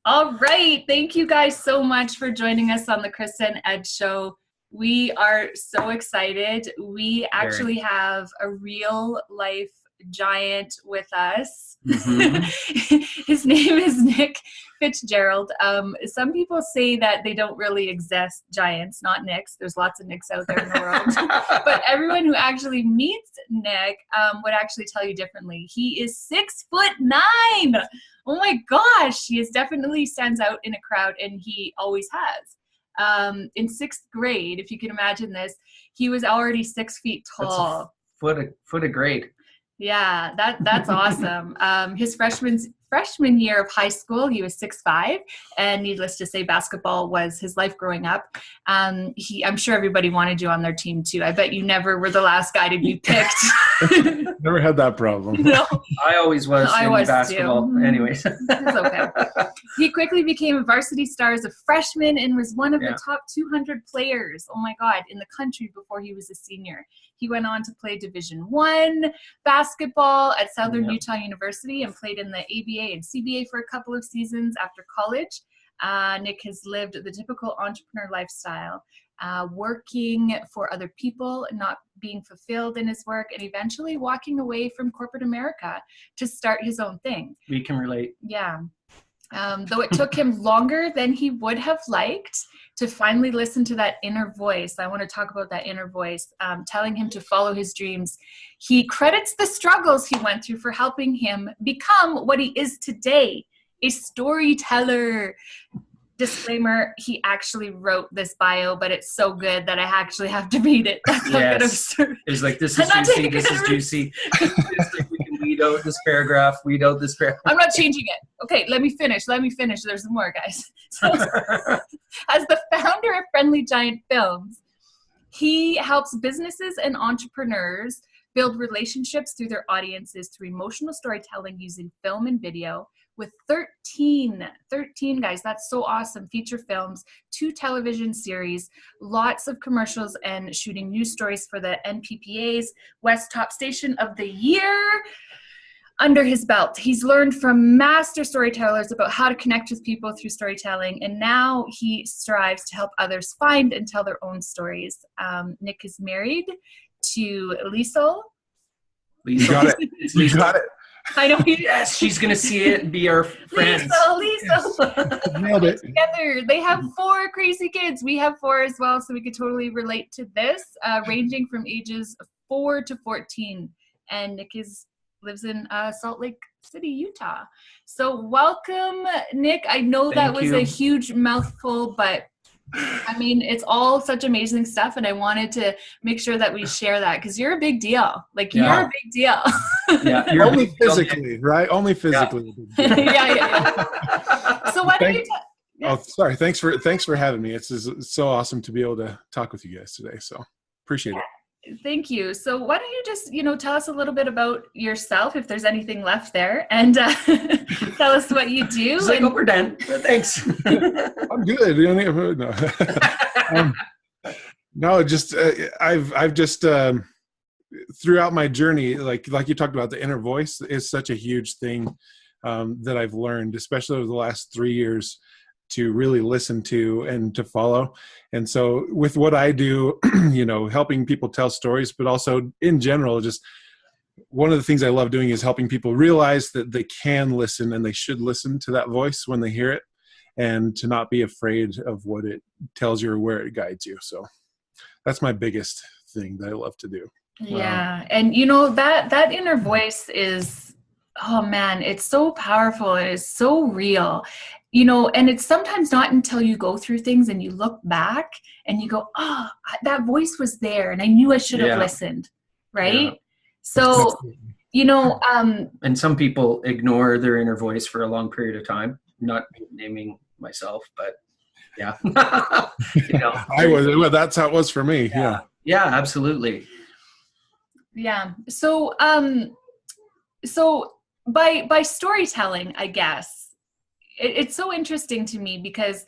All right. Thank you guys so much for joining us on the Krista and Ed show. We are so excited. We actually have a real life giant with us. Mm-hmm. His name is Nick Fitzgerarld. Some people say that they don't really exist, giants, not Nicks. There's lots of Nicks out there in the world. But everyone who actually meets Nick would actually tell you differently. He is 6'9". Oh my gosh, he definitely stands out in a crowd, and he always has. In 6th grade, if you can imagine this, he was already 6 feet tall. That's a foot of grade. Yeah, that's awesome. His freshman year of high school, he was 6'5", and needless to say, basketball was his life growing up. I'm sure everybody wanted you on their team too. I bet you never were the last guy to be picked. Never had that problem. No. I always was in basketball. Too. Anyways. It's okay. He quickly became a varsity star as a freshman and was one of the top 200 players, oh my God, in the country before he was a senior. He went on to play Division I basketball at Southern Utah University and played in the ABA and CBA for a couple of seasons after college. Nick has lived the typical entrepreneur lifestyle, working for other people, not being fulfilled in his work, and eventually walking away from corporate America to start his own thing. We can relate. Yeah. Though it took him longer than he would have liked to finally listen to that inner voice. I want to talk about that inner voice, telling him to follow his dreams. He credits the struggles he went through for helping him become what he is today, a storyteller. Disclaimer, he actually wrote this bio, but it's so good that I actually have to read it. That's how good of a story. It's like, this is juicy, this is juicy. It's like, we can weed out this paragraph. I'm not changing it. Okay, let me finish. There's more, guys. So, as the founder of Friendly Giant Films, he helps businesses and entrepreneurs build relationships through their audiences through emotional storytelling using film and video, with 13 guys, that's so awesome, feature films, 2 television series, lots of commercials, and shooting news stories for the NPPA's West Top Station of the Year under his belt. He's learned from master storytellers about how to connect with people through storytelling, and now he strives to help others find and tell their own stories. Nick is married to Liesel. You got it. You got it. I know. Yes, she's going to see it and be our friends. Lisa. Nailed it. Together. They have 4 crazy kids. We have 4 as well, so we could totally relate to this, ranging from ages 4 to 14. And Nick lives in Salt Lake City, Utah. So welcome, Nick. I know that was a huge mouthful, but I mean, it's all such amazing stuff, and I wanted to make sure that we share that because you're a big deal. Like, you're a big deal. Yeah, you're only physically, right? Only physically. Yeah. So why don't you Oh, sorry. Thanks for having me. It's so awesome to be able to talk with you guys today. So appreciate it. Thank you. So why don't you just, tell us a little bit about yourself, if there's anything left there, and tell us what you do. It's like, we're done. Thanks. I'm good. No, just I've just throughout my journey, like you talked about, the inner voice is such a huge thing that I've learned, especially over the last 3 years, to really listen to and to follow. And so with what I do, helping people tell stories, but also in general, just one of the things I love doing is helping people realize that they can listen and they should listen to that voice when they hear it, and to not be afraid of what it tells you or where it guides you. So that's my biggest thing that I love to do. Yeah. And that inner voice is, oh man, it's so powerful. It is so real. And it's sometimes not until you go through things and you look back and you go, oh, that voice was there and I knew I should have listened. Right. Yeah. So, and some people ignore their inner voice for a long period of time, not naming myself, but yeah. That's how it was for me. Yeah. Yeah, absolutely. Yeah. So, by storytelling, I guess, it's so interesting to me because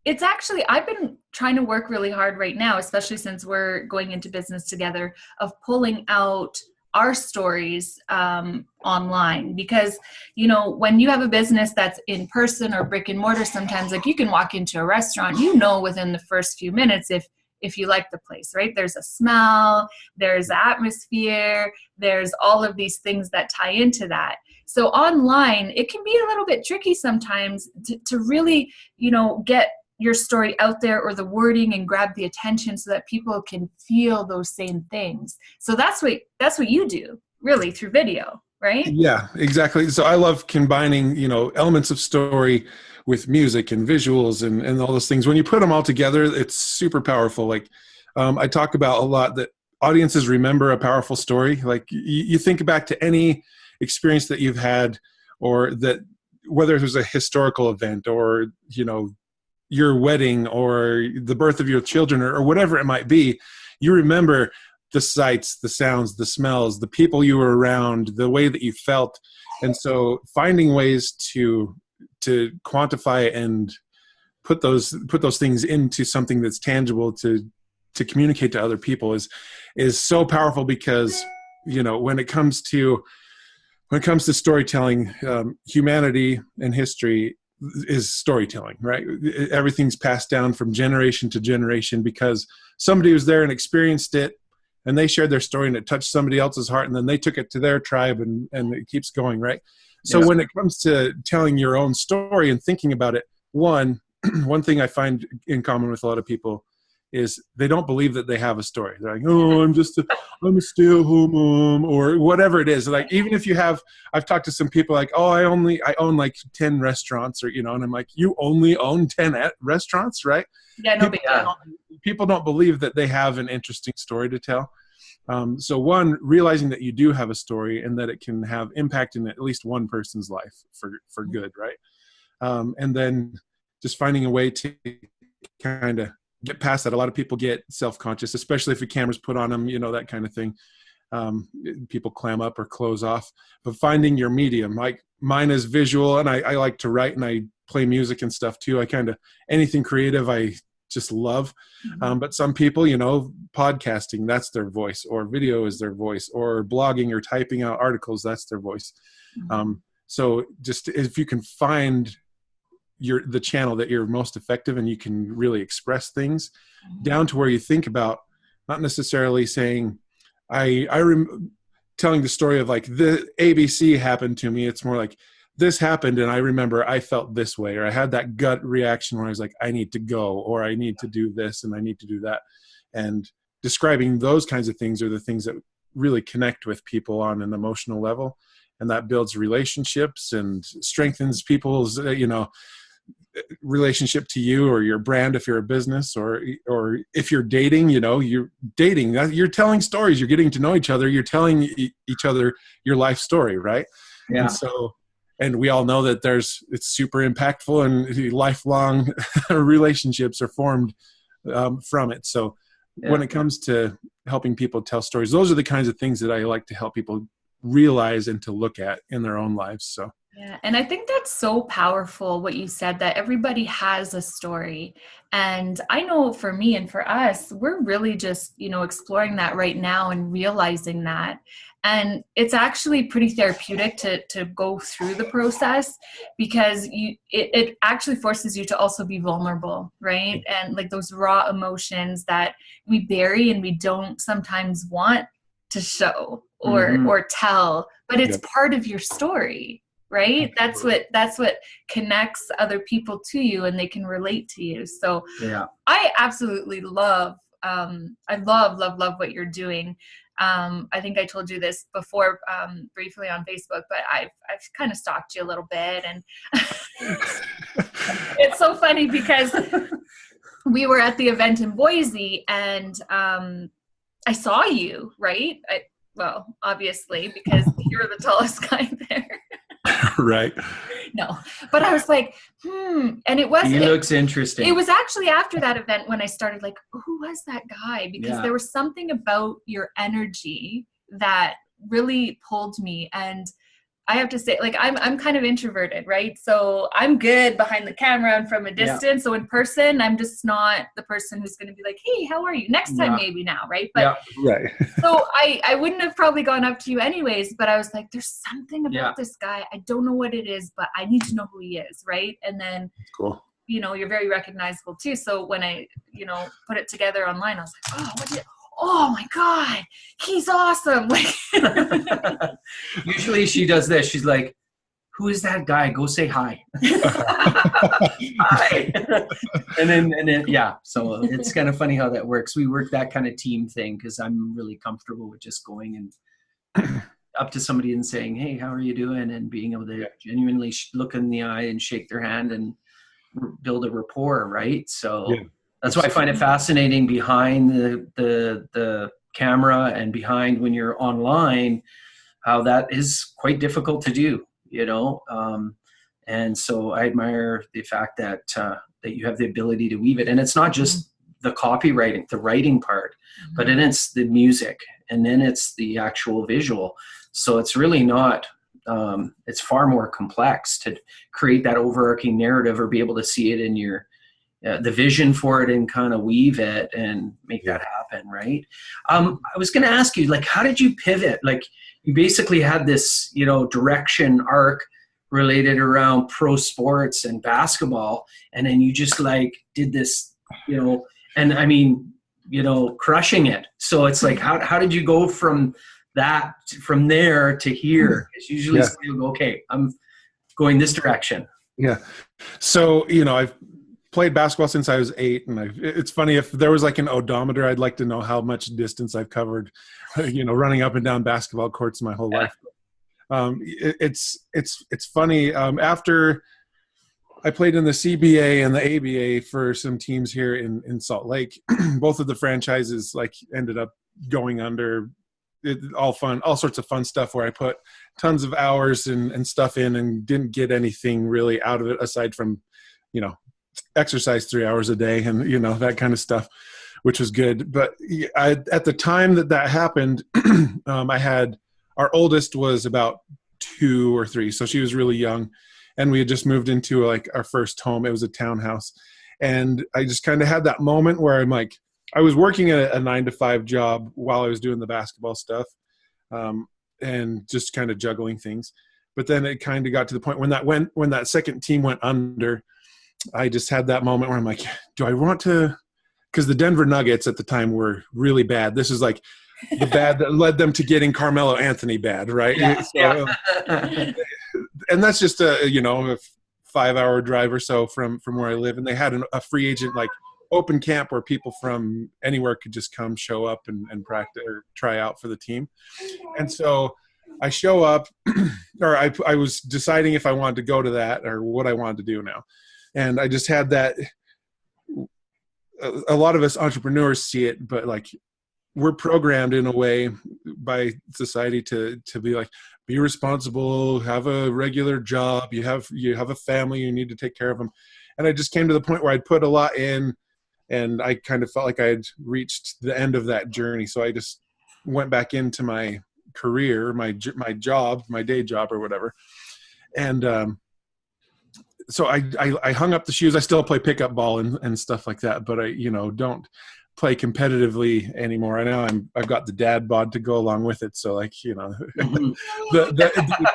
it's actually, I've been trying to work really hard right now, especially since we're going into business together, of pulling out our stories online, because, you know, when you have a business that's in person or brick and mortar, sometimes like you can walk into a restaurant, you know, within the first few minutes if you like the place, right? There's a smell, there's atmosphere, there's all of these things that tie into that. So online, it can be a little bit tricky sometimes to really, you know, get your story out there or the wording and grab the attention so that people can feel those same things. So that's what you do really through video, right? Yeah, exactly. So I love combining, you know, elements of story with music and visuals and all those things. When you put them all together, it's super powerful. Like I talk about a lot that audiences remember a powerful story. Like you think back to any experience that you've had, or that, whether it was a historical event or, you know, your wedding or the birth of your children or whatever it might be, you remember the sights, the sounds, the smells, the people you were around, the way that you felt. And so finding ways to quantify and put those things into something that's tangible to communicate to other people is so powerful, because, you know, when it comes to storytelling, humanity and history is storytelling, right? Everything's passed down from generation to generation because somebody was there and experienced it, and they shared their story and it touched somebody else's heart, and then they took it to their tribe, and it keeps going, right? So when it comes to telling your own story and thinking about it, one thing I find in common with a lot of people is they don't believe that they have a story. They're like, oh, I'm a stay-at-home mom, or whatever it is. Like, even if I've talked to some people like, oh, I own like 10 restaurants, or, you know, and I'm like, you only own 10 restaurants, right? Yeah, no big deal. People don't believe that they have an interesting story to tell. So one, realizing that you do have a story and that it can have impact in at least one person's life for good, right? And then just finding a way to kind of get past that. A lot of people get self-conscious, especially if a camera's put on them, you know, that kind of thing. People clam up or close off. But finding your medium, like mine is visual, and I like to write, and I play music and stuff too. I kind of, anything creative I just love. But some people, you know, podcasting, that's their voice, or video is their voice, or blogging or typing out articles, that's their voice. So just if you can find the channel that you're most effective and you can really express things down to where you think about, not necessarily saying, telling the story of like the ABC happened to me. It's more like, this happened and I remember I felt this way, or I had that gut reaction where I was like, I need to go, or I need to do this and I need to do that. And describing those kinds of things are the things that really connect with people on an emotional level. And that builds relationships and strengthens people's, you know, relationship to you or your brand if you're a business, or if you're dating, you know, you're telling stories, you're getting to know each other, you're telling each other your life story, right? Yeah. And we all know that it's super impactful, and lifelong relationships are formed from it. So when it comes to helping people tell stories, those are the kinds of things that I like to help people realize and to look at in their own lives. So yeah, and I think that's so powerful what you said, that everybody has a story. And I know for me and for us, we're really just, you know, exploring that right now and realizing that. And it's actually pretty therapeutic to go through the process, because it actually forces you to also be vulnerable, right? And like those raw emotions that we bury and we don't sometimes want to show or tell, but it's part of your story. Right? That's what connects other people to you, and they can relate to you. So yeah, I absolutely love what you're doing. I think I told you this before, briefly on Facebook, but I've kind of stalked you a little bit, and it's so funny because we were at the event in Boise, and I saw you, right? Well, obviously, because you're the tallest guy there. Right. No, but I was like, and it looks interesting. It was actually after that event when I started like, who was that guy? Because there was something about your energy that really pulled me. And I have to say, like, I'm kind of introverted, right? So I'm good behind the camera and from a distance. Yeah. So in person, I'm just not the person who's going to be like, hey, how are you? Next time, maybe now, right? But right. So I wouldn't have probably gone up to you anyways, but I was like, there's something about this guy. I don't know what it is, but I need to know who he is, right? And then, cool. You know, you're very recognizable too. So when I, you know, put it together online, I was like, oh my God, he's awesome. Like, usually she does this. She's like, who is that guy? Go say hi. Hi. and then, yeah. So it's kind of funny how that works. We work that kind of team thing because I'm really comfortable with just going and up to somebody and saying, hey, how are you doing? And being able to genuinely look in the eye and shake their hand and build a rapport, right? So that's why I find it fascinating behind the camera and behind when you're online, how that is quite difficult to do, you know? And so I admire the fact that you have the ability to weave it. And it's not just the copywriting, the writing part, but then it's the music and then it's the actual visual. So it's really not, it's far more complex to create that overarching narrative or be able to see it in your, the vision for it and kind of weave it and make that happen, right? I was going to ask you, like, how did you pivot? Like, you basically had this, you know, direction arc related around pro sports and basketball, and then you just like did this, you know, and I mean, you know, crushing it. So it's like, how did you go from that, from there to here? It's usually you go, okay, I'm going this direction. Yeah. So, you know, I've played basketball since I was 8, and it's funny, if there was like an odometer, I'd like to know how much distance I've covered, you know, running up and down basketball courts my whole life. It's funny. After I played in the CBA and the ABA for some teams here in Salt Lake, both of the franchises like ended up going under. All sorts of fun stuff where I put tons of hours and stuff in and didn't get anything really out of it aside from, you know, exercise 3 hours a day and, you know, that kind of stuff, which was good. But at the time that happened, I had, our oldest was about 2 or 3. So she was really young, and we had just moved into like our first home. It was a townhouse. And I just kind of had that moment where I'm like, I was working a 9-to-5 job while I was doing the basketball stuff, and just kind of juggling things. But then it kind of got to the point when that second team went under, I just had that moment where I'm like, do I want to, because the Denver Nuggets at the time were really bad. This is like the bad that led them to getting Carmelo Anthony bad, right? So, and that's just a 5-hour drive or so from where I live. And they had a free agent like open camp where people from anywhere could just come, show up and practice or try out for the team. And so I show up, or I was deciding if I wanted to go to that or what I wanted to do now. And I just had that, a lot of us entrepreneurs see it, but like we're programmed in a way by society to be like, be responsible, have a regular job, you have a family, you need to take care of them. And I just came to the point where I'd put a lot in, and I kind of felt like I had reached the end of that journey. So I just went back into my career, my job, my day job or whatever. And so I hung up the shoes. I still play pickup ball and stuff like that, but I, don't play competitively anymore. I know I've got the dad bod to go along with it. So like, the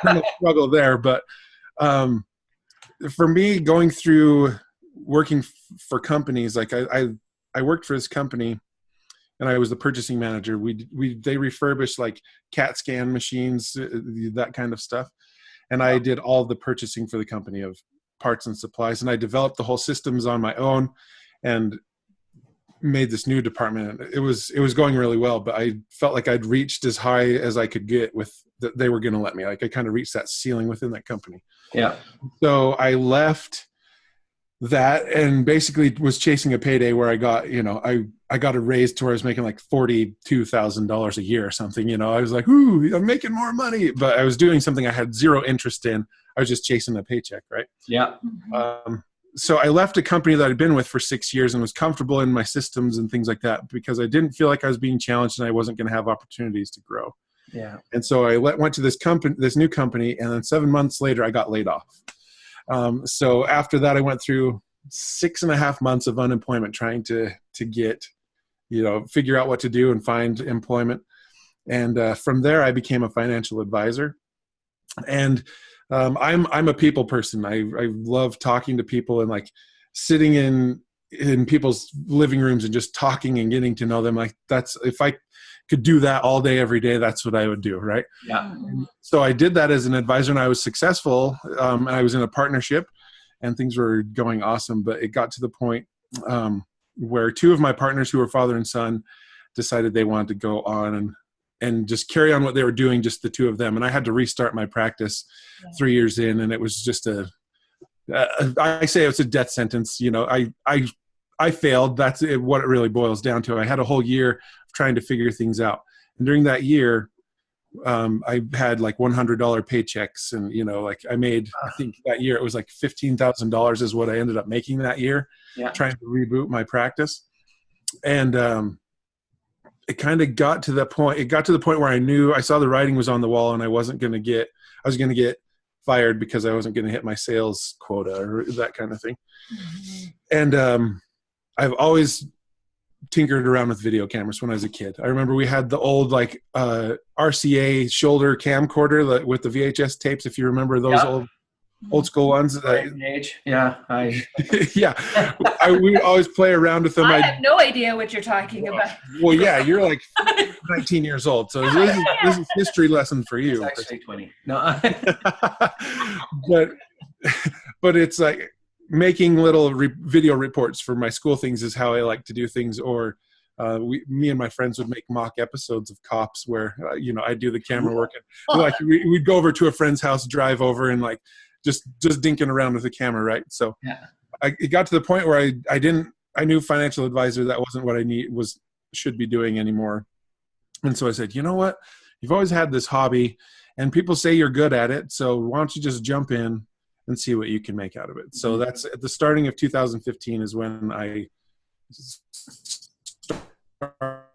kind of struggle there, but for me going through working for companies, like I worked for this company and I was the purchasing manager. They refurbished like CAT scan machines, that kind of stuff. And I did all of the purchasing for the company of parts and supplies. And I developed the whole systems on my own and made this new department. It was going really well, but I felt like I'd reached as high as I could get with that they were going to let me. Like I kind of reached that ceiling within that company. Yeah. So I left that and basically was chasing a payday where I got, I got a raise to where I was making like $42,000 a year or something. I was like, ooh, I'm making more money, but I was doing something I had zero interest in. I was just chasing a paycheck, right? Yeah. So I left a company that I'd been with for 6 years and was comfortable in my systems and things like that because I didn't feel like I was being challenged and I wasn't going to have opportunities to grow. Yeah. And so I went to this new company, and then 7 months later, I got laid off. So after that, I went through 6.5 months of unemployment trying to get, figure out what to do and find employment. And from there, I became a financial advisor. And I'm a people person. I love talking to people and like sitting in people's living rooms and just talking and getting to know them. Like if I could do that all day, every day, that's what I would do. Right. Yeah. So I did that as an advisor, and I was successful. I was in a partnership and things were going awesome, but it got to the point where two of my partners, who were father and son, decided they wanted to go on and just carry on what they were doing, just the two of them. And I had to restart my practice 3 years in, and it was just I say it's a death sentence. I failed. That's what it really boils down to. I had a whole year of trying to figure things out. And during that year, I had like $100 paychecks, and, I made, I think that year it was like $15,000 is what I ended up making that year, trying to reboot my practice. And, it kind of got to the point where I saw the writing was on the wall, and I was going to get fired because I wasn't going to hit my sales quota or that kind of thing. Mm-hmm. And I've always tinkered around with video cameras when I was a kid. I remember we had the old like RCA shoulder camcorder with the VHS tapes, if you remember those old school ones. Yeah. We always play around with them. I have no idea what you're talking about. Well, yeah, you're like 19 years old, so this is history lesson for you. It's actually 20. No. but it's like making little video reports for my school things is how I like to do things. Or me and my friends would make mock episodes of Cops where I do the camera work, and like we'd go over to a friend's house, drive over, and like just dinking around with the camera, right? So it got to the point where I knew financial advisor, that wasn't what I should be doing anymore. And so I said, you know what? You've always had this hobby, and people say you're good at it, so why don't you just jump in and see what you can make out of it? So that's at the starting of 2015 is when I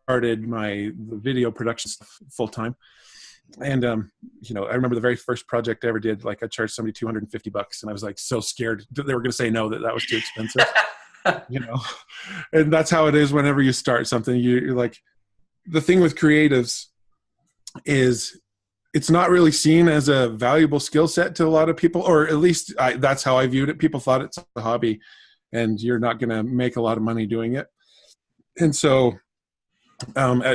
started the video production full time. And, I remember the very first project I ever did, like I charged somebody $250, and I was like so scared that they were going to say no, that was too expensive, and that's how it is whenever you start something. You're like, the thing with creatives is it's not really seen as a valuable skill set to a lot of people, or at least that's how I viewed it. People thought it's a hobby and you're not going to make a lot of money doing it. And so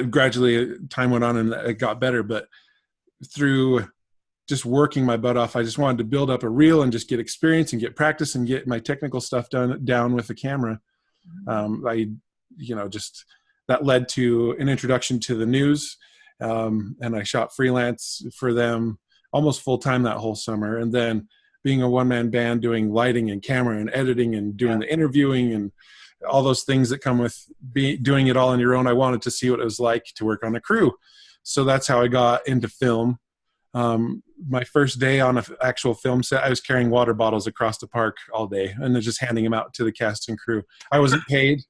gradually time went on and it got better, but through just working my butt off, I just wanted to build up a reel and just get experience and get practice and get my technical stuff down with the camera. That led to an introduction to the news. And I shot freelance for them almost full time that whole summer. And then being a one-man band, doing lighting and camera and editing and doing the interviewing and all those things that come with doing it all on your own, I wanted to see what it was like to work on a crew. So that's how I got into film. My first day on an actual film set, I was carrying water bottles across the park all day and then just handing them out to the cast and crew. I wasn't paid,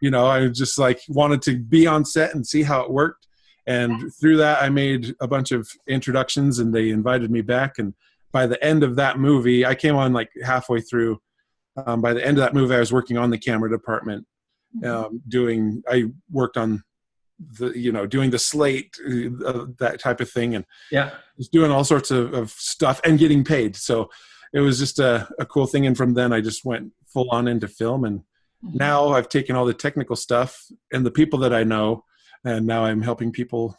I just like wanted to be on set and see how it worked. And through that, I made a bunch of introductions and they invited me back. And by the end of that movie, I came on like halfway through. By the end of that movie, I was working on the camera department, I worked on doing the slate, that type of thing. And was doing all sorts of stuff and getting paid. So it was just a cool thing. And from then I just went full on into film. And now I've taken all the technical stuff and the people that I know, and now I'm helping people,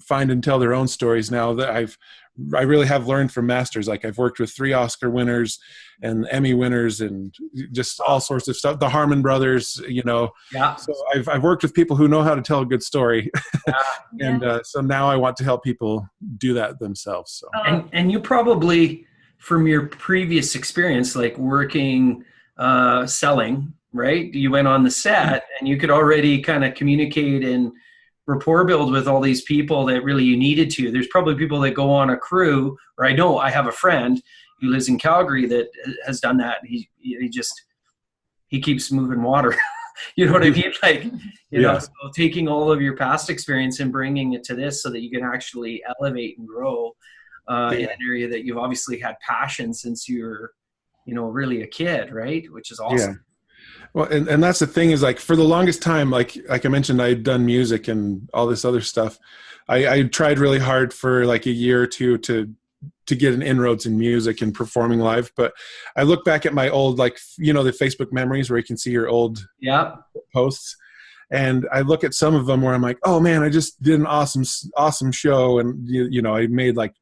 find and tell their own stories now that I really have learned from masters. Like I've worked with 3 Oscar winners and Emmy winners and just all sorts of stuff. The Harmon brothers, So I've worked with people who know how to tell a good story. And so now I want to help people do that themselves. So. And you probably, from your previous experience, like working, selling, right? You went on the set and you could already kind of communicate and rapport build with all these people that really you needed to. There's probably people that go on a crew, or I know I have a friend who lives in Calgary that has done that. He keeps moving water You know what I mean? Like, you know, Yeah. so taking all of your past experience and bringing it to this so that you can actually elevate and grow in an area that you've obviously had passion since you were, you know, really a kid, right? Which is awesome. Yeah. Well, and that's the thing is, like, for the longest time, like I mentioned, I'd done music and all this other stuff. I tried really hard for like a year or two to get an inroads in music and performing live. But I look back at my old, like, you know, the Facebook memories where you can see your old posts. And I look at some of them where I'm like, oh man, I just did an awesome show. And you know, I made like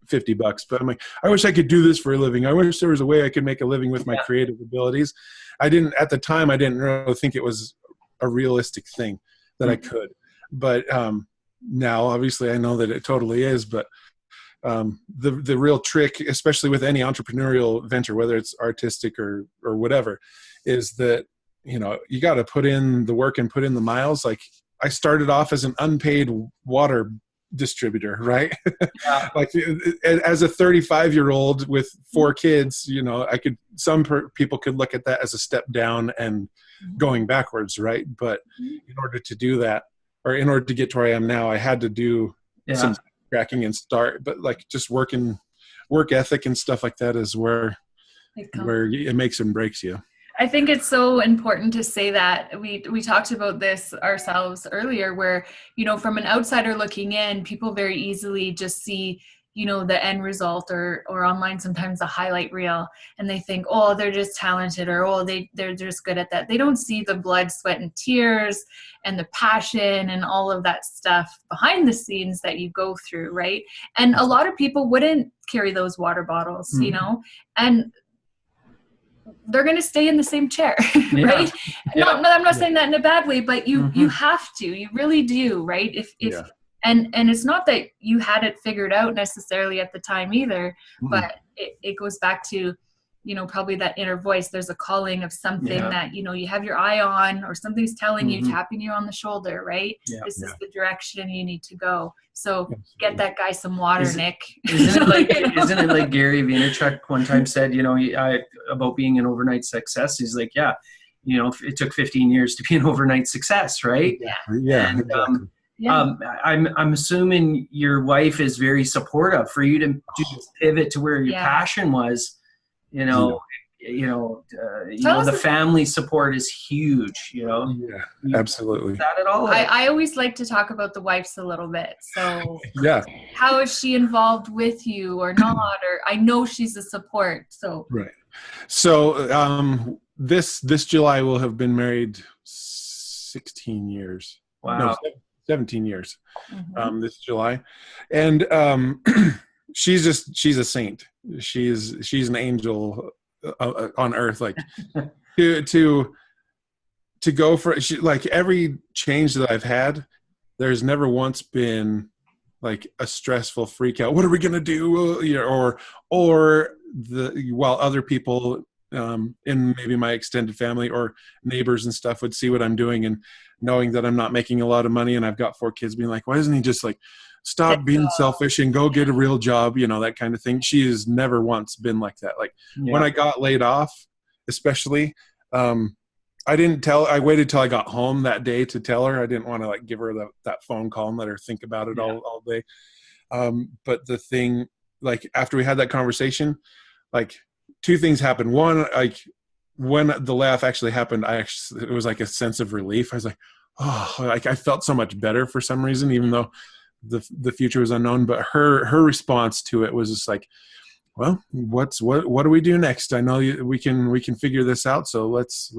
$50, but I'm like, I wish I could do this for a living. I wish there was a way I could make a living with my creative abilities. At the time, I didn't really think it was a realistic thing that I could, but now obviously I know that it totally is. But the real trick, especially with any entrepreneurial venture, whether it's artistic or whatever, is that, you know, you got to put in the work and put in the miles. Like, I started off as an unpaid water distributor, right? Yeah. Like, as a 35-year-old with 4 kids, you know, some people could look at that as a step down and going backwards, right? But in order to do that, or in order to get to where I am now, I had to do some cracking and start. But like, just work ethic and stuff like that is where it makes and breaks you. I think it's so important to say that. We talked about this ourselves earlier, where, you know, from an outsider looking in, people very easily just see, you know, the end result, or online sometimes the highlight reel, and they think, oh, they're just talented, or oh, they're just good at that. They don't see the blood, sweat, and tears and the passion and all of that stuff behind the scenes that you go through, right? And a lot of people wouldn't carry those water bottles, you know, and they're going to stay in the same chair, right? Yeah. I'm not saying that in a bad way, but you have to, you really do, right? And it's not that you had it figured out necessarily at the time either, but it goes back to, you know, probably that inner voice. There's a calling of something that, you know, you have your eye on, or something's telling you, tapping you on the shoulder, right? This is the direction you need to go. So get that guy some water, Nick. Isn't it like Gary Vaynerchuk one time said, you know, about being an overnight success? He's like, yeah, you know, it took 15 years to be an overnight success, right? Yeah. And, Exactly. I'm assuming your wife is very supportive for you to do this pivot to where your passion was. You know, the family support is huge, you know? Yeah, absolutely. Is that at all? I always like to talk about the wives a little bit. So how is she involved with you or not? Or I know she's a support. So right. So this July we'll have been married 16 years. Wow. No, 17 years. This July. And she's a saint. She's an angel on earth. Like, to go for like every change that I've had, there's never once been like a stressful freak out. What are we gonna do? You know, or while other people in maybe my extended family or neighbors and stuff would see what I'm doing, and knowing that I'm not making a lot of money and I've got 4 kids, being like, why doesn't he just like stop being selfish and go get a real job, you know, that kind of thing. She has never once been like that. Like when I got laid off, especially, I waited till I got home that day to tell her. I didn't want to like give her that phone call and let her think about it all day. But the thing, like after we had that conversation, like 2 things happened. One, like when the laugh actually happened, it was like a sense of relief. I was like, oh, like I felt so much better for some reason, even though the future was unknown. But her response to it was just like, well, what do we do next? I know we can figure this out, so let's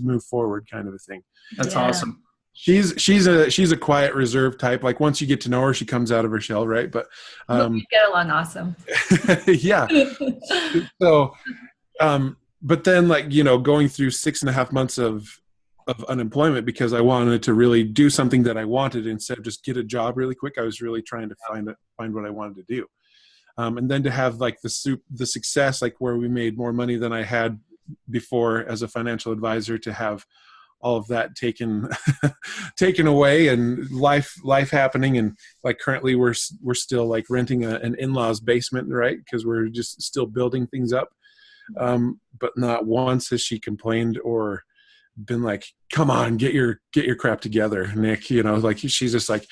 move forward, kind of a thing. That's awesome. She's a quiet, reserved type. Like once you get to know her, she comes out of her shell, right? But we get along awesome. Yeah. So but then, like, you know, going through 6.5 months of unemployment because I wanted to really do something that I wanted instead of just get a job really quick. I was really trying to find what I wanted to do. And then to have like the success, like where we made more money than I had before as a financial advisor, to have all of that taken away, and life happening. And like currently we're still like renting an in-laws basement, right? Because we're just still building things up. But not once has she complained or been like, come on, get your crap together, Nick. Like she's just like,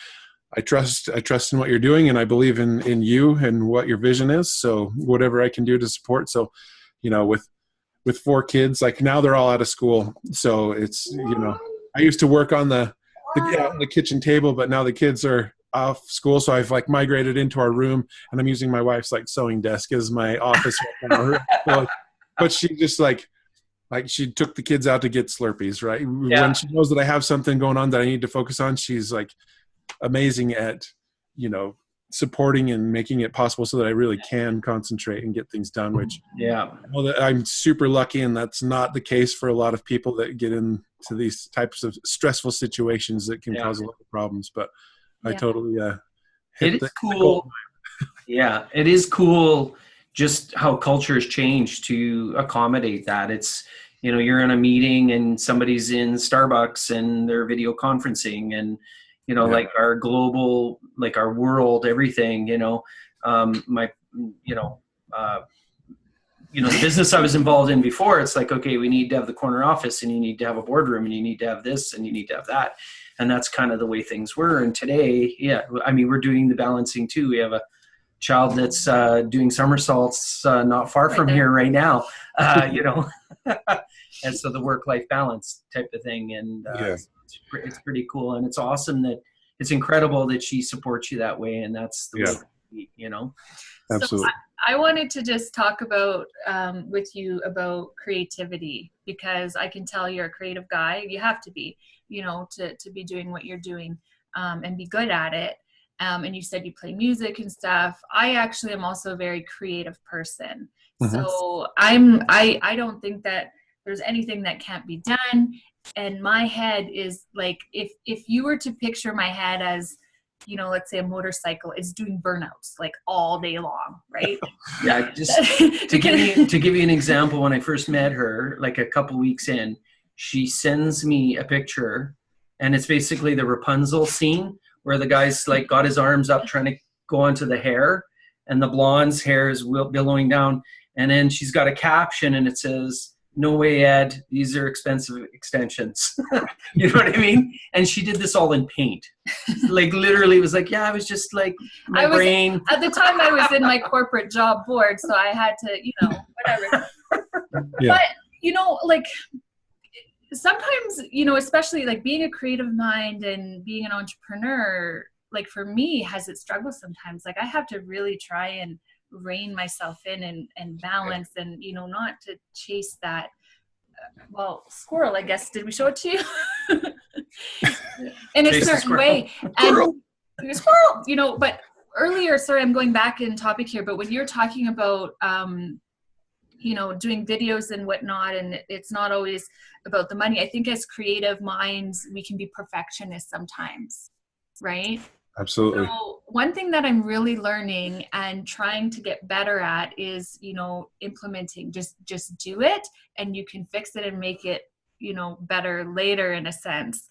I trust in what you're doing, and I believe in you and what your vision is. So whatever I can do to support. So, with 4 kids, like now they're all out of school. So it's, I used to work on the kitchen table, but now the kids are off school. So I've like migrated into our room, and I'm using my wife's like sewing desk as my office right now. So, but she just like she took the kids out to get Slurpees, right? Yeah. When she knows that I have something going on that I need to focus on, she's like amazing at, supporting and making it possible so that I really can concentrate and get things done, which I know that I'm super lucky, and that's not the case for a lot of people that get into these types of stressful situations that can cause a lot of problems. But I totally it is cool. Yeah, it is cool just how cultures change to accommodate that. It's, you're in a meeting and somebody's in Starbucks and they're video conferencing, and like our global, like our world, everything, the business I was involved in before, it's like, okay, we need to have the corner office, and you need to have a boardroom, and you need to have this, and you need to have that. And that's kind of the way things were. And today, we're doing the balancing too. We have a child that's doing somersaults not far from here right now, and so the work-life balance type of thing. And it's pretty cool. And it's awesome it's incredible that she supports you that way. And that's the way, Absolutely. So I wanted to just talk about with you about creativity, because I can tell you're a creative guy. You have to be, to be doing what you're doing and be good at it. And you said you play music and stuff. I actually am also a very creative person. Mm-hmm. So I don't think that there's anything that can't be done. And my head is like, if you were to picture my head as, let's say a motorcycle is doing burnouts like all day long, right? Yeah. Just to give you an example, when I first met her, like a couple weeks in, she sends me a picture, and it's basically the Rapunzel scene where the guy's like got his arms up trying to go onto the hair, and the blonde's hair is billowing down. And then she's got a caption, and it says, "No way, Ed. These are expensive extensions." You know what I mean? And she did this all in paint. Like literally, it was like, I was just like my brain. At the time, I was in my corporate job board, so I had to, whatever. Yeah. But like sometimes, especially like being a creative mind and being an entrepreneur, like for me, has its struggles sometimes. Like I have to really try and rein myself in and balance, and not to chase that squirrel, I guess. Did we show it to you? In a certain way. And squirrel, but earlier, sorry, I'm going back in topic here, but when you're talking about doing videos and whatnot, and it's not always about the money, I think as creative minds we can be perfectionists sometimes, right? Absolutely. So one thing that I'm really learning and trying to get better at is, implementing, just do it, and you can fix it and make it, better later in a sense,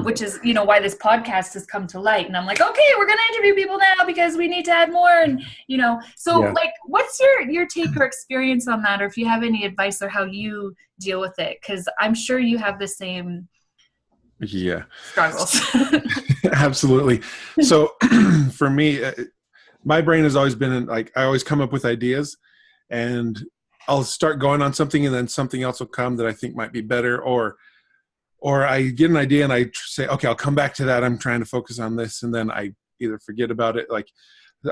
which is, why this podcast has come to light. And I'm like, okay, we're going to interview people now because we need to add more. And, like, what's your take or experience on that? Or if you have any advice or how you deal with it, because I'm sure you have the same struggles. Absolutely. So for me, my brain has always been like, I always come up with ideas, and I'll start going on something, and then something else will come that I think might be better, or I get an idea and I say, okay, I'll come back to that. I'm trying to focus on this. And then I either forget about it. Like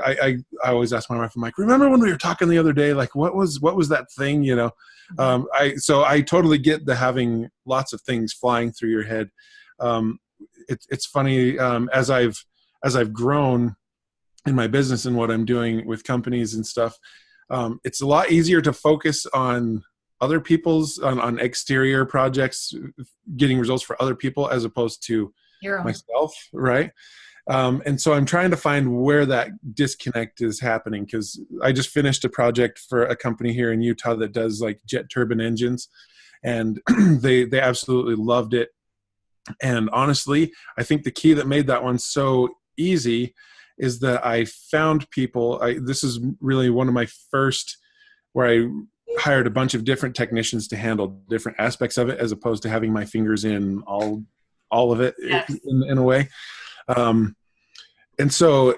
I always ask my wife, I'm like, remember when we were talking the other day, like what was that thing, so I totally get the having lots of things flying through your head. It's funny, as I've grown in my business and what I'm doing with companies and stuff, it's a lot easier to focus on other people's, on exterior projects, getting results for other people as opposed to myself, right? And so I'm trying to find where that disconnect is happening, because I just finished a project for a company here in Utah that does like jet turbine engines, and they absolutely loved it. And honestly, I think the key that made that one so easy is that I found people. This is really one of my first where I hired a bunch of different technicians to handle different aspects of it, as opposed to having my fingers in all of it. Yes. in a way. And so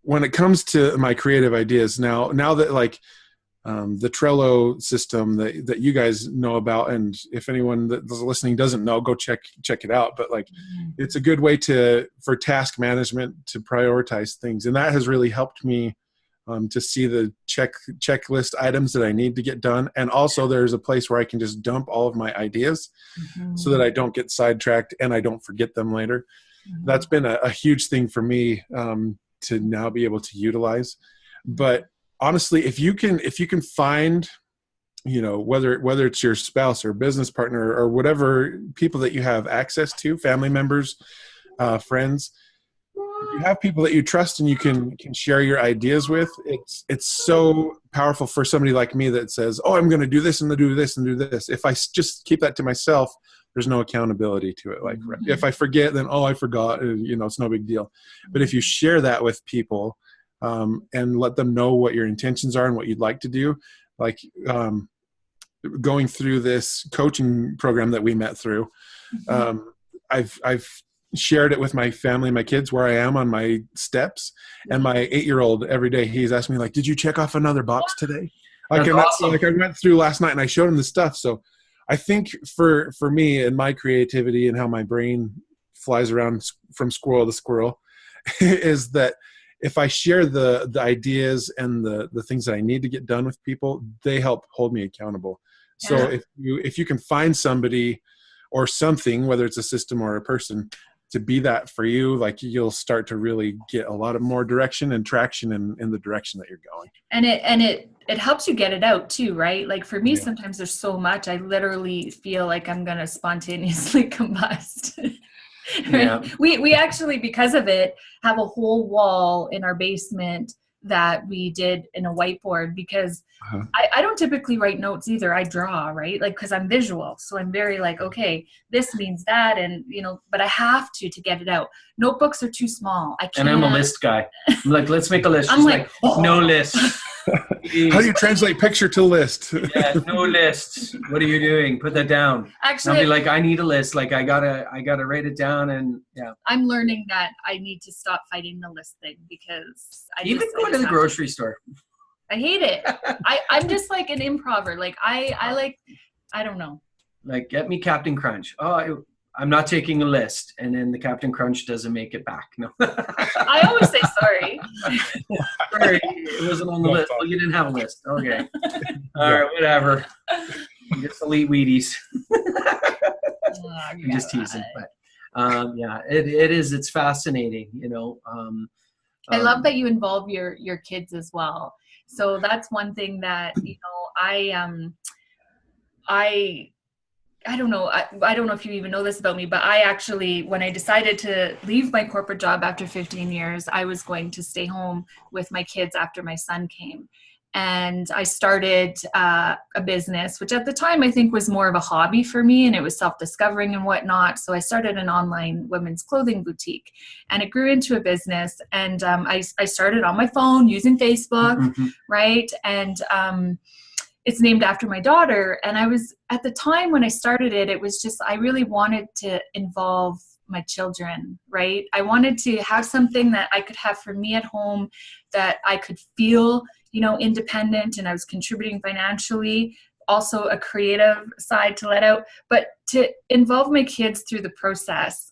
when it comes to my creative ideas now that like the Trello system that you guys know about, and if anyone that's listening doesn't know, go check it out. But like, it's a good way for task management to prioritize things. And that has really helped me to see the checklist items that I need to get done. And also there's a place where I can just dump all of my ideas so that I don't get sidetracked and I don't forget them later. That's been a huge thing for me to now be able to utilize. But honestly, if you can find, whether it's your spouse or business partner or whatever people that you have access to, family members, friends, if you have people that you trust and you can share your ideas with, it's so powerful for somebody like me that says, oh, I'm going to do this and do this and do this. If I just keep that to myself, there's no accountability to it. Like if I forget, then, oh, I forgot, it's no big deal. But if you share that with people and let them know what your intentions are and what you'd like to do, like going through this coaching program that we met through, I've shared it with my family, my kids, where I am on my steps. And my 8-year-old every day, he's asking me like, did you check off another box today? Like, awesome. Like I went through last night and I showed him the stuff. So I think for me and my creativity and how my brain flies around from squirrel to squirrel is that if I share the ideas and the things that I need to get done with people, they help hold me accountable. Yeah. So if you can find somebody or something, whether it's a system or a person, to be that for you, like you'll start to really get a lot of more direction and traction in the direction that you're going. And it helps you get it out too, right? Like for me, sometimes there's so much, I literally feel like I'm going to spontaneously combust. Right? Yeah. We actually, because of it, have a whole wall in our basement that we did in a whiteboard, because I don't typically write notes either. I draw, right? Like, cause I'm visual. So I'm very like, okay, this means that. And but I have to get it out. Notebooks are too small. I can't. And I'm a list guy. I'm like, let's make a list. She's like, no list. How do you translate picture to list? Yeah, no lists. What are you doing? Put that down. Actually, I'll be like, I need a list. Like I gotta write it down. And yeah, I'm learning that I need to stop fighting the list thing, because even going to the grocery store. I hate it. I'm just like an improver. Like I don't know. Like, get me Captain Crunch. Oh, I'm not taking a list. And then the Captain Crunch doesn't make it back. No. I always say sorry. Sorry, it wasn't on the list. Well, you didn't have a list. Okay. All right, whatever. Just elite Wheaties. I'm just teasing. But yeah, it is. It's fascinating, I love that you involve your kids as well. So that's one thing that, I don't know. I don't know if you even know this about me, but I actually, when I decided to leave my corporate job after 15 years, I was going to stay home with my kids after my son came. And I started a business, which at the time I think was more of a hobby for me, and it was self-discovering and whatnot. So I started an online women's clothing boutique, and it grew into a business. And I started on my phone using Facebook, right? And it's named after my daughter. And I was, at the time when I started it, it was just, I really wanted to involve my children, right? I wanted to have something that I could have for me at home, that I could feel, independent, and I was contributing financially, also a creative side to let out, but to involve my kids through the process.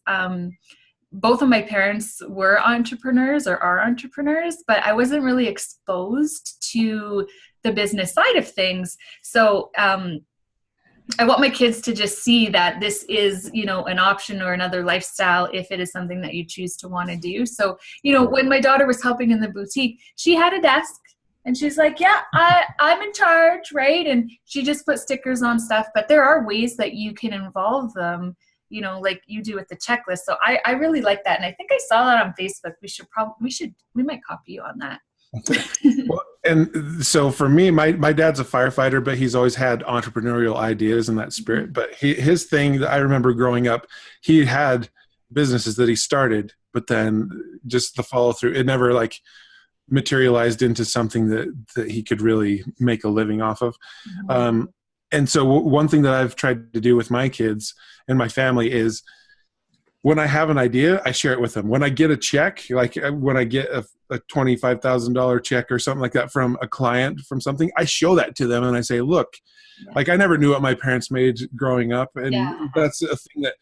Both of my parents were entrepreneurs or are entrepreneurs, but I wasn't really exposed to the business side of things. So I want my kids to just see that this is, an option or another lifestyle if it is something that you choose to want to do. So, when my daughter was helping in the boutique, she had a desk and she's like, yeah, I'm in charge, right? And she just put stickers on stuff, but there are ways that you can involve them, like you do with the checklist. So I really like that. And I think I saw that on Facebook. We might copy you on that. Well, and so for me, my dad's a firefighter, but he's always had entrepreneurial ideas in that spirit. But his thing that I remember growing up, he had businesses that he started, but then just the follow through, it never materialized into something that he could really make a living off of. And so one thing that I've tried to do with my kids and my family is, when I have an idea, I share it with them. When I get a check, like when I get a $25,000 check or something like that from a client from something, I show that to them and I say, look, like I never knew what my parents made growing up. And that's a thing that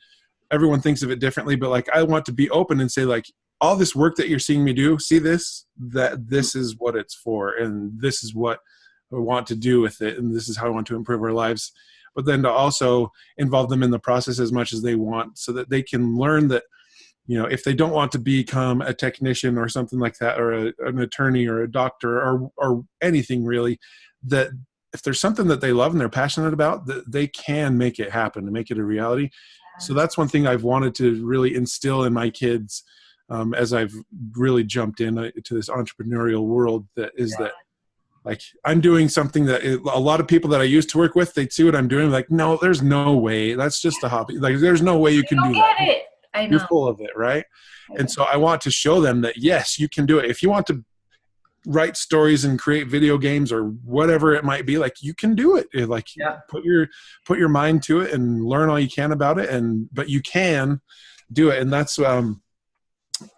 everyone thinks of it differently. But like, I want to be open and say, like, all this work that you're seeing me do, see this, that this is what it's for. And this is what I want to do with it. And this is how I want to improve our lives. But then to also involve them in the process as much as they want, so that they can learn that, you know, if they don't want to become a technician or something like that, or an attorney or a doctor or anything really, that if there's something that they love and they're passionate about, that they can make it happen and make it a reality. So that's one thing I've wanted to really instill in my kids as I've really jumped into this entrepreneurial world, that is that, like, I'm doing something that a lot of people that I used to work with, they'd see what I'm doing, like, no, there's no way. That's just a hobby. Like, there's no way you can do that. It. I know. You're full of it, right? And so I want to show them that, yes, you can do it. If you want to write stories and create video games or whatever it might be, like, you can do it. Like, put your mind to it and learn all you can about it. But you can do it. And that's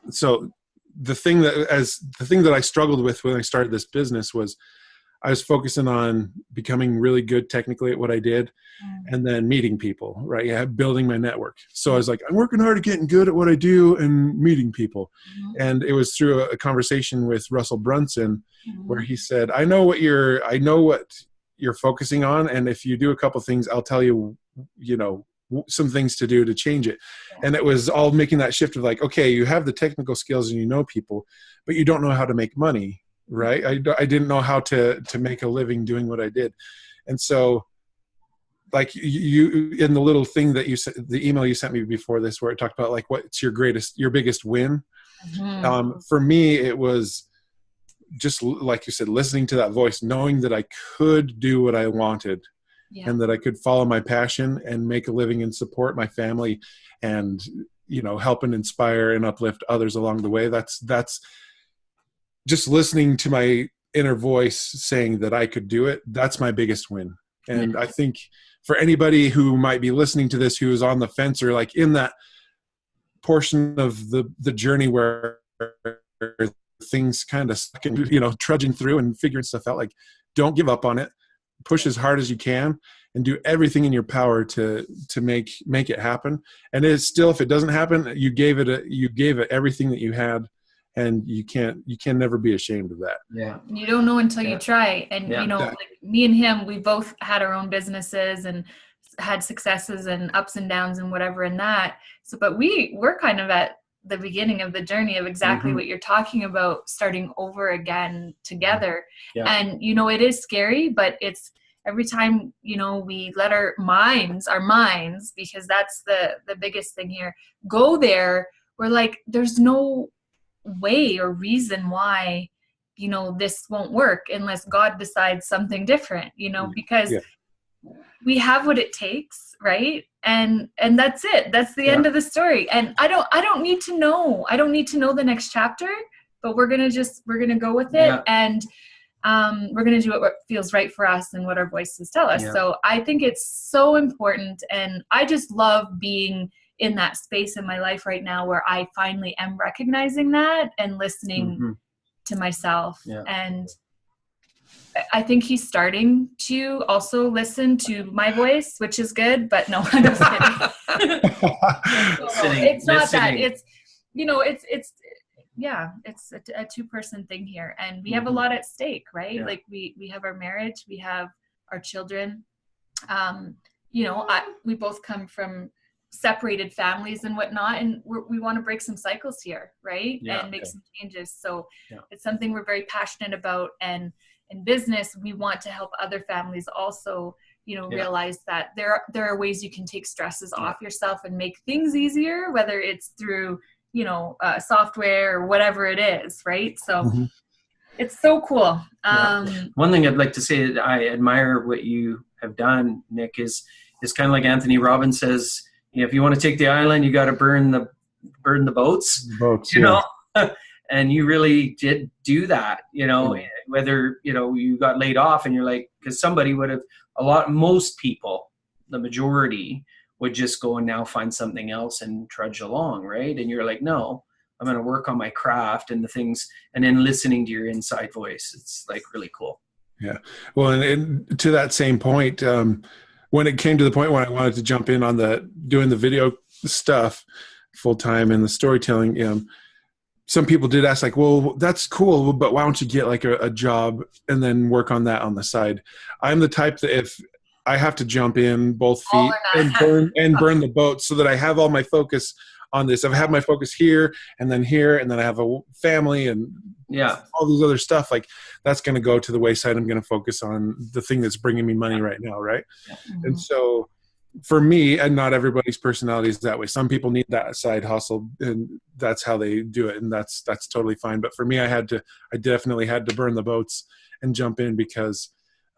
so the thing that I struggled with when I started this business was, I was focusing on becoming really good technically at what I did, and then meeting people, right? Yeah, building my network. So I was like, I'm working hard at getting good at what I do and meeting people. And it was through a conversation with Russell Brunson where he said, I know what you're focusing on, and if you do a couple things, I'll tell you, you know, some things to do to change it. And it was all making that shift of like, okay, you have the technical skills and you know people, but you don't know how to make money. Right. I didn't know how to make a living doing what I did. And so, like, you in the little thing that you said, the email you sent me before this, where it talked about like, what's your biggest win? For me, it was just like you said, listening to that voice, knowing that I could do what I wanted, and that I could follow my passion and make a living and support my family, and, you know, help and inspire and uplift others along the way. That's just listening to my inner voice saying that I could do it. That's my biggest win. And I think for anybody who might be listening to this, who is on the fence or like in that portion of the journey where things kind of stuck and, you know, trudging through and figuring stuff out, like, don't give up on it. Push as hard as you can and do everything in your power to make it happen. And it's still, if it doesn't happen, you gave it everything that you had. And you can never be ashamed of that. Yeah. You don't know until you try. And, you know, like me and him, we both had our own businesses and had successes and ups and downs and whatever in that. So, but we're kind of at the beginning of the journey of exactly what you're talking about, starting over again together. And, you know, it is scary, but it's every time, you know, we let our minds, because that's the biggest thing here, go there. We're like, there's no way or reason why, you know, this won't work unless God decides something different, you know, because we have what it takes, right? And that's it. That's the end of the story. And I don't need to know. I don't need to know the next chapter, but we're going to go with it. And we're going to do what feels right for us and what our voices tell us. So I think it's so important. And I just love being in that space in my life right now where I finally am recognizing that and listening to myself. And I think he's starting to also listen to my voice, which is good, but no, I'm just kidding. It's not that. It's, you know, it's a two-person thing here, and we have a lot at stake, right? Like we have our marriage, we have our children. You know, we both come from separated families and whatnot, and we want to break some cycles here, right? And make some changes. So it's something we're very passionate about. And in business, we want to help other families also, you know, realize that there are ways you can take stresses off yourself and make things easier, whether it's through, you know, software or whatever it is, right? So it's so cool. One thing I'd like to say that I admire what you have done, Nick, is kind of like Anthony Robbins says, you know, if you want to take the island, you got to burn the boats. You know, And you really did do that, whether, you got laid off and you're like, because somebody would have, most people, the majority would just go and now find something else and trudge along, right? And you're like, no, I'm going to work on my craft and the things, and then listening to your inside voice. It's like really cool. Yeah. Well, and to that same point, when it came to the point when I wanted to jump in on doing the video stuff full time and the storytelling, some people did ask like, well, that's cool, but why don't you get like a job and then work on that on the side? I'm the type that if I have to jump in both feet and burn the boat so that I have all my focus on this. I've had my focus here, and then I have a family and all these other stuff. Like that's going to go to the wayside. I'm going to focus on the thing that's bringing me money right now. Right. Mm-hmm. And so for me, and not everybody's personality is that way. Some people need that side hustle and that's how they do it. And that's totally fine. But for me, I definitely had to burn the boats and jump in because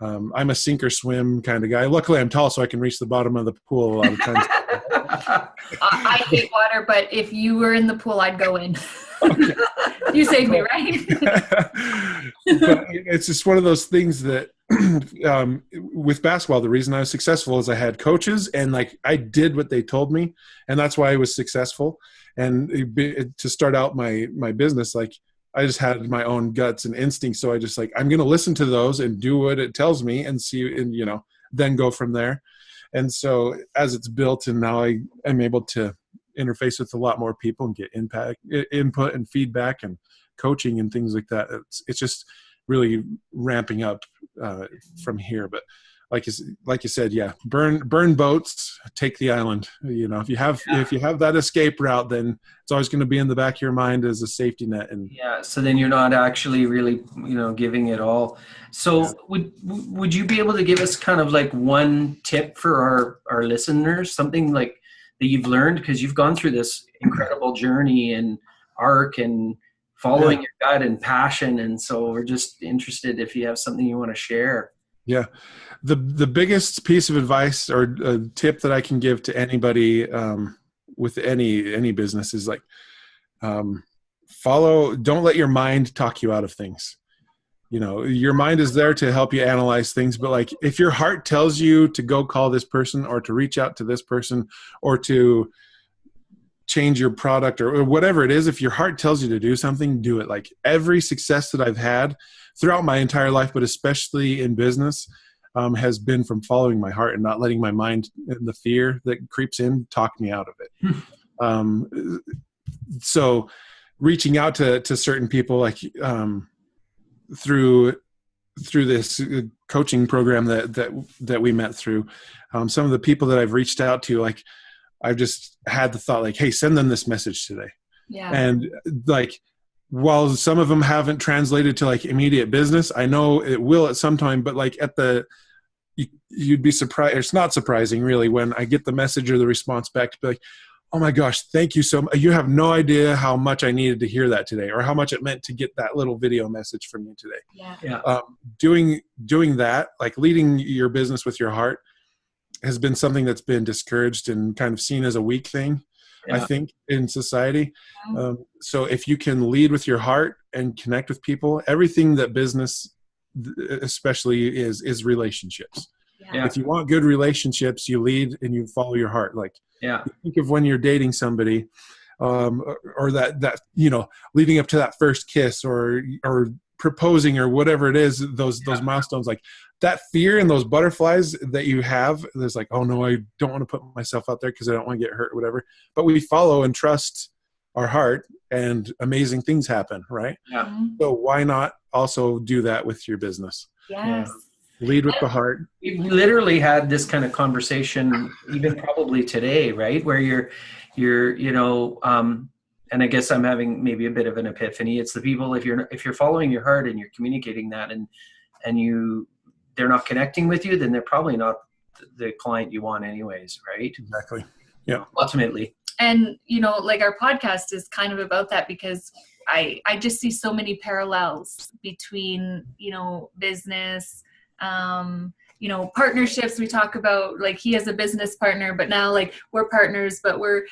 I'm a sink or swim kind of guy. Luckily I'm tall, so I can reach the bottom of the pool a lot of times. I hate water, but if you were in the pool, I'd go in. Okay. You saved me, right? But it's just one of those things that with basketball, the reason I was successful is I had coaches and like I did what they told me, and that's why I was successful. And to start out my business, like I just had my own guts and instincts. So I just like, I'm going to listen to those and do what it tells me and see, and then go from there. And so as it's built and now I am able to interface with a lot more people and get input and feedback and coaching and things like that. It's just really ramping up from here. But like you said, yeah, burn boats, take the island. If you have that escape route, then it's always going to be in the back of your mind as a safety net. And so then you're not actually really giving it all. So would you be able to give us kind of like one tip for our listeners, something like that you've learned, because you've gone through this incredible journey and arc and following your gut and passion, and so we're just interested if you have something you want to share. Yeah. The biggest piece of advice or a tip that I can give to anybody with any business is like, don't let your mind talk you out of things. Your mind is there to help you analyze things, but like if your heart tells you to go call this person or to reach out to this person or to change your product or whatever it is, if your heart tells you to do something, do it. Like every success that I've had throughout my entire life, but especially in business, has been from following my heart and not letting my mind and the fear that creeps in talk me out of it. So reaching out to certain people, like through this coaching program that we met through, some of the people that I've reached out to, like I've just had the thought like, hey, send them this message today. Yeah. And like, while some of them haven't translated to like immediate business, I know it will at some time, but like you'd be surprised. It's not surprising really when I get the message or the response back to be like, oh my gosh, thank you so much. You have no idea how much I needed to hear that today or how much it meant to get that little video message from you today. Yeah. Doing that, like leading your business with your heart, has been something that's been discouraged and kind of seen as a weak thing, I think, in society. So if you can lead with your heart and connect with people, everything that business especially is relationships. Yeah. If you want good relationships, you lead and you follow your heart. Like, think of when you're dating somebody, or that leading up to that first kiss or proposing or whatever it is, those milestones, like that fear and those butterflies that you have, there's like, oh no, I don't want to put myself out there because I don't want to get hurt or whatever. But we follow and trust our heart and amazing things happen, right? Yeah. So why not also do that with your business? Yes. Lead with the heart. We've literally had this kind of conversation even probably today, right? Where you're and I guess I'm having maybe a bit of an epiphany. It's the people, if you're following your heart and you're communicating that and they're not connecting with you, then they're probably not the client you want anyways, right? Exactly. Yeah. Ultimately. And, like our podcast is kind of about that because I just see so many parallels between, business, partnerships. We talk about like he has a business partner, but now like we're partners, but we're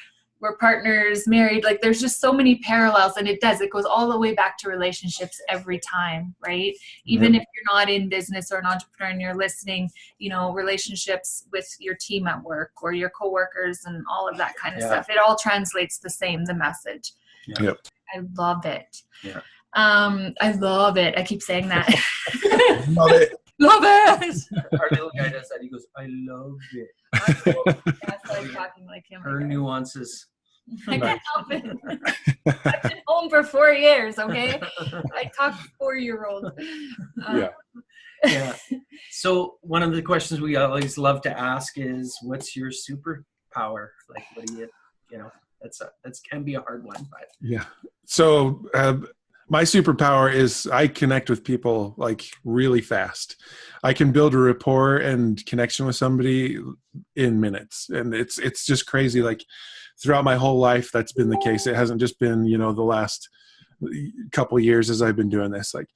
we're partners, married. Like there's just so many parallels, and it goes all the way back to relationships every time, right? Even if you're not in business or an entrepreneur and you're listening, you know, relationships with your team at work or your coworkers and all of that kind of stuff. It all translates the same, the message. Yep. I love it. Yeah. I love it. I keep saying that. Love it. Love it. Our little guy does that. He goes, I love it. That's like talking like him. Her nuances. I can't help it. I've been home for 4 years, okay? I talk to 4-year-olds. Yeah. So one of the questions we always love to ask is, what's your superpower? Like, what do you know, that's can be a hard one, but. Yeah. So my superpower is I connect with people like really fast. I can build a rapport and connection with somebody in minutes. And it's just crazy. Like throughout my whole life, that's been the case. It hasn't just been, you know, the last couple of years as I've been doing this. Like,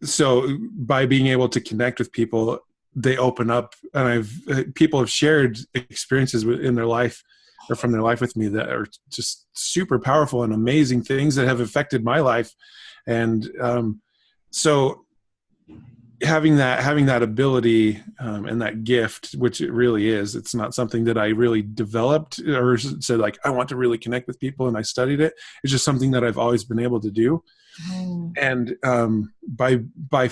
so by being able to connect with people, they open up, and people have shared experiences in their life or from their life with me that are just super powerful and amazing things that have affected my life. And so having that ability and that gift, which it really is, it's not something that I really developed or said like, I want to really connect with people and I studied it. It's just something that I've always been able to do. And by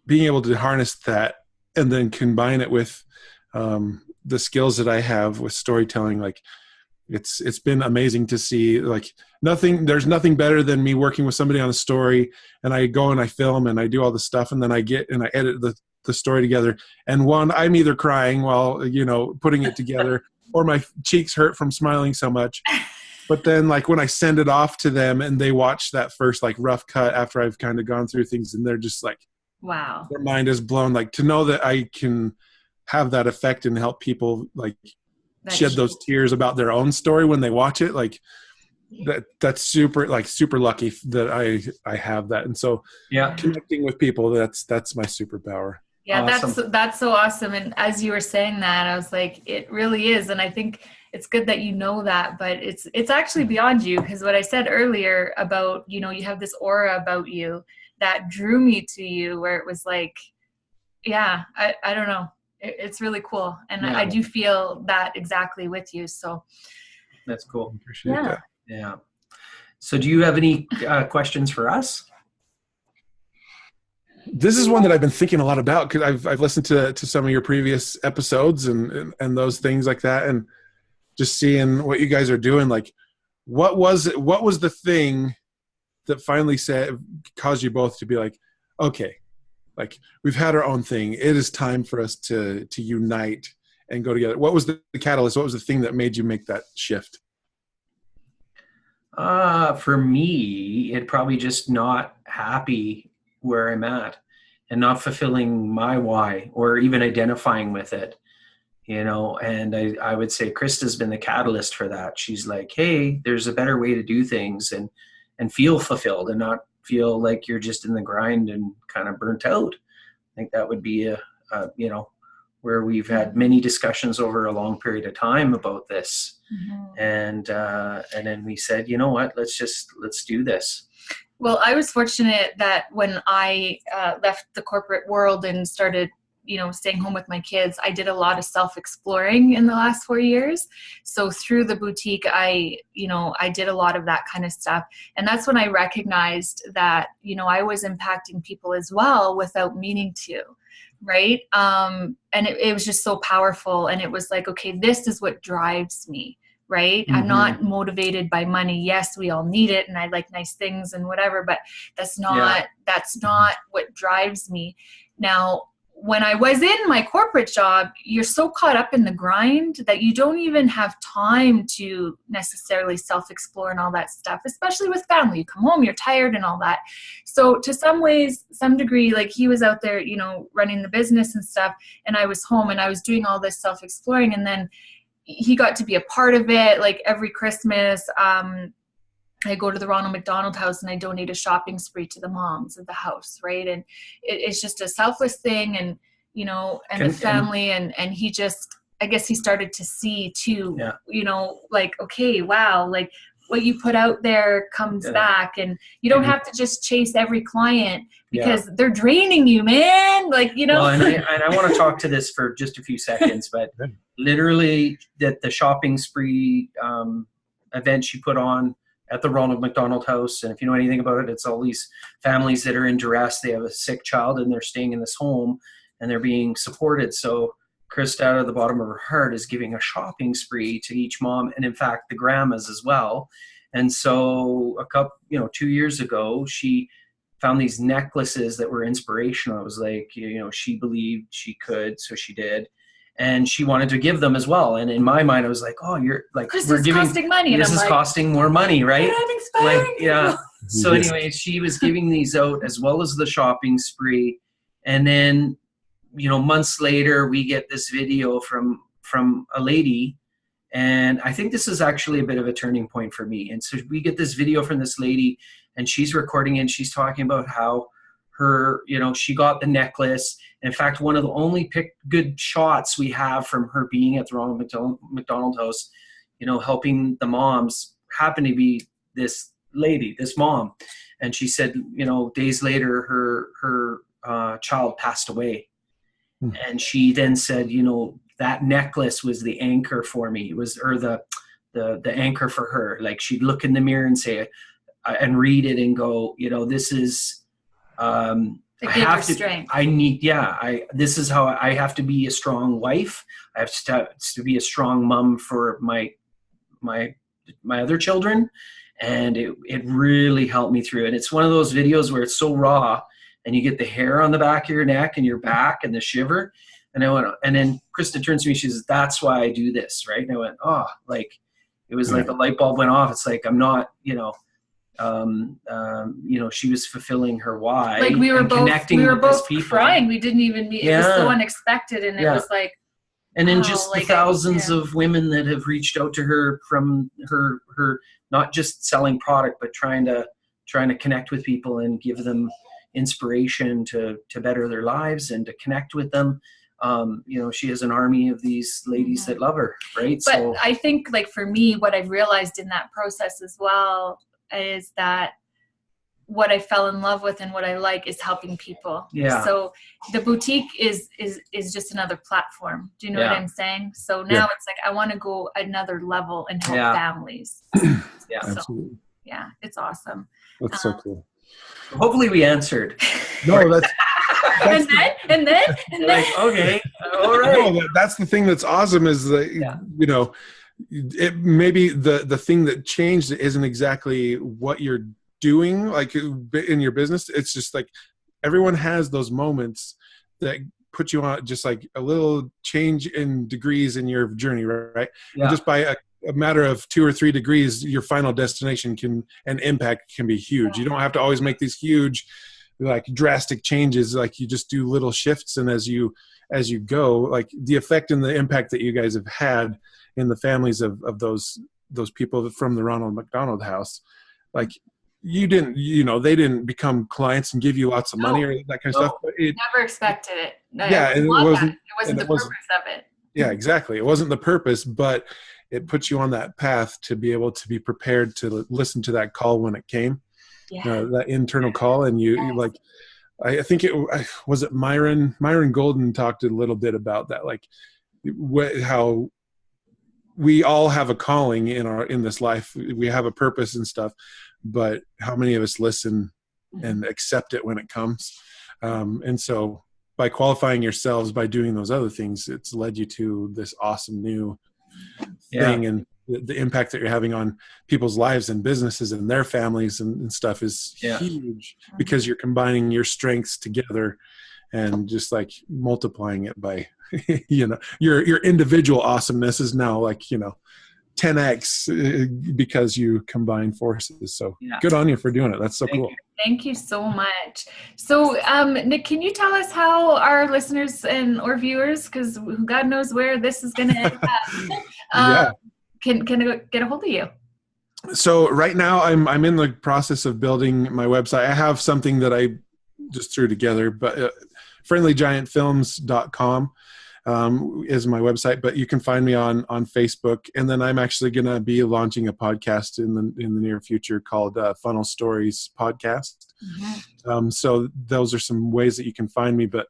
being able to harness that and then combine it with the skills that I have with storytelling, like it's been amazing to see. Like there's nothing better than me working with somebody on a story, and I go and I film and I do all the stuff, and then I edit the story together. And I'm either crying while, you know, putting it together, or my cheeks hurt from smiling so much. But then like when I send it off to them and they watch that first like rough cut after I've kind of gone through things, and they're just like, wow, their mind is blown. Like to know that I can have that effect and help people like shed those tears about their own story when they watch it. Like that's super lucky that I have that. And so connecting with people, that's my superpower. Yeah, awesome. That's so awesome. And as you were saying that, I was like, it really is. And I think it's good that you know that, but it's actually beyond you, because what I said earlier about, you know, you have this aura about you that drew me to you, where it was like, yeah, I don't know. It's really cool. And I do feel that exactly with you. So that's cool. Appreciate that. Yeah. So do you have any questions for us? This is one that I've been thinking a lot about, because I've listened to some of your previous episodes and those things like that, and just seeing what you guys are doing. Like, what was the thing that finally caused you both to be like, okay, like we've had our own thing. It is time for us to unite and go together. What was the catalyst? What was the thing that made you make that shift? For me, it probably just not happy where I'm at and not fulfilling my why or even identifying with it, you know. And I would say Krista's been the catalyst for that. She's like, hey, there's a better way to do things and feel fulfilled and not feel like you're just in the grind and kind of burnt out. I think that would be you know, where we've had many discussions over a long period of time about this. And then we said, you know what, let's do this. Well, I was fortunate that when I left the corporate world and started, you know, staying home with my kids, I did a lot of self-exploring in the last 4 years. So through the boutique, I did a lot of that kind of stuff. And that's when I recognized that, you know, I was impacting people as well without meaning to, right? And it was just so powerful. And it was like, okay, this is what drives me, right? I'm not motivated by money. Yes, we all need it. And I like nice things and whatever, but that's not what drives me. Now, when I was in my corporate job, you're so caught up in the grind that you don't even have time to necessarily self-explore and all that stuff, especially with family. You come home, you're tired and all that. So to some degree, like he was out there, you know, running the business and stuff, and I was home and I was doing all this self-exploring, and then he got to be a part of it. Like every Christmas, I go to the Ronald McDonald House and I donate a shopping spree to the moms of the house, right? And it's just a selfless thing, and, you know, and the family, and he just, I guess he started to see too, Yeah. you know, like, okay, wow, like what you put out there comes back, and you don't have to just chase every client because they're draining you, man. Like, you know. Well, and I want to talk to this for just a few seconds, but literally that the shopping spree event she put on at the Ronald McDonald House, and if you know anything about it, it's all these families that are in duress. They have a sick child and they're staying in this home and they're being supported. So Krista, out of the bottom of her heart, is giving a shopping spree to each mom, and in fact the grandmas as well. And so 2 years ago, she found these necklaces that were inspirational. It was like, you know, she believed she could, so she did. And she wanted to give them as well. And in my mind, I was like, oh, you're like, this is costing money. This is costing more money, right? I'm inspiring like, yeah. So anyway, she was giving these out as well as the shopping spree. And then, you know, months later, we get this video from a lady. And I think this is actually a bit of a turning point for me. And so we get this video from this lady, and she's recording and she's talking about how her, you know, she got the necklace. In fact, one of the only good shots we have from her being at the Ronald McDonald House, you know, helping the moms, happened to be this lady, this mom. And she said, you know, days later, her child passed away. And she then said, you know, that necklace was the anchor for me. It was, or the anchor for her. Like, she'd look in the mirror and say, and read it and go, you know, this is, this is how I have to be a strong wife. I have to be a strong mom for my other children. And it really helped me through it. It's one of those videos where it's so raw, and you get the hair on the back of your neck and your back and the shiver. And I went, and then Krista turns to me, she says, that's why I do this, right? And I went, oh, like, it was like a light bulb went off. It's like, I'm not, you know, she was fulfilling her why. Like, we were both people. crying. We didn't even meet. It was so unexpected. And it was like, and then just the thousands of women that have reached out to her from her not just selling product, but trying to connect with people and give them inspiration to better their lives and to connect with them. You know, she has an army of these ladies that love her, right? But so I think, like, for me, what I've realized in that process as well is that what I fell in love with and what I like is helping people. Yeah. So the boutique is just another platform. Do you know what I'm saying? So now it's like, I want to go another level and help families. Yeah, absolutely. Yeah, it's awesome. That's so cool. Hopefully we answered. No, that's and then like, okay, all right. No, that's the thing that's awesome is that, you know, it maybe the thing that changed isn't exactly what you're doing, like, in your business. It's just like everyone has those moments that put you on just like a little change in degrees in your journey, right? Yeah. And just by a matter of 2 or 3 degrees, your final destination and impact can be huge. You don't have to always make these huge, like, drastic changes. Like, you just do little shifts, and as you go, like, the effect and the impact that you guys have had in the families of those people from the Ronald McDonald House, like, you didn't, you know, they didn't become clients and give you lots of money or that kind of stuff. But never expected it. And it wasn't the purpose of it. Yeah, exactly. It wasn't the purpose, but it puts you on that path to be able to be prepared to listen to that call when it came, that internal call. And you like, I think was it Myron Golden talked a little bit about that, like how we all have a calling in this life. We have a purpose and stuff, but how many of us listen and accept it when it comes? And so by qualifying yourselves, by doing those other things, it's led you to this awesome new thing. And the impact that you're having on people's lives and businesses and their families and stuff is huge, because you're combining your strengths together and just like multiplying it by, you know, your individual awesomeness is now like, you know, 10x because you combine forces. So good on you for doing it. That's so cool. Thank you so much. So Nick, can you tell us how our listeners or viewers, because God knows where this is going to end up, can get a hold of you? So right now I'm in the process of building my website. I have something that I just threw together, but friendlygiantfilms.com. is my website, but you can find me on Facebook. And then I'm actually going to be launching a podcast in the near future called Funnel Stories Podcast. Mm-hmm. So those are some ways that you can find me. But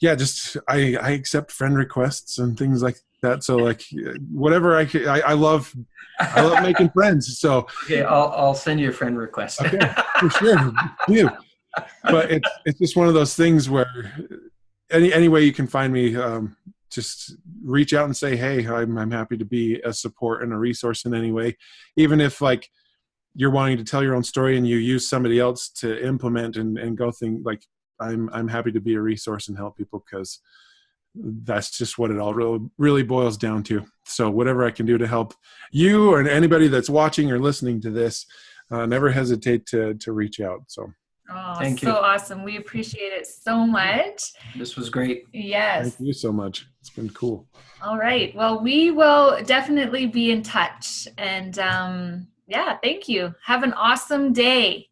yeah, just I accept friend requests and things like that. So like whatever I love making friends. So okay, I'll send you a friend request. Okay, for sure. You. But it's just one of those things where any way you can find me, just reach out and say, hey, I'm happy to be a support and a resource in any way. Even if like you're wanting to tell your own story and you use somebody else to implement and go thing, like I'm happy to be a resource and help people, because that's just what it all really boils down to. So whatever I can do to help you or anybody that's watching or listening to this, never hesitate to reach out. So. Oh, thank you. So awesome. We appreciate it so much. This was great. Yes. Thank you so much. It's been cool. All right. Well, we will definitely be in touch. And yeah, thank you. Have an awesome day.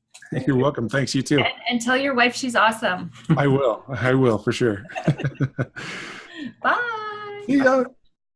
You're welcome. Thanks. You too. And tell your wife she's awesome. I will for sure. Bye. See ya.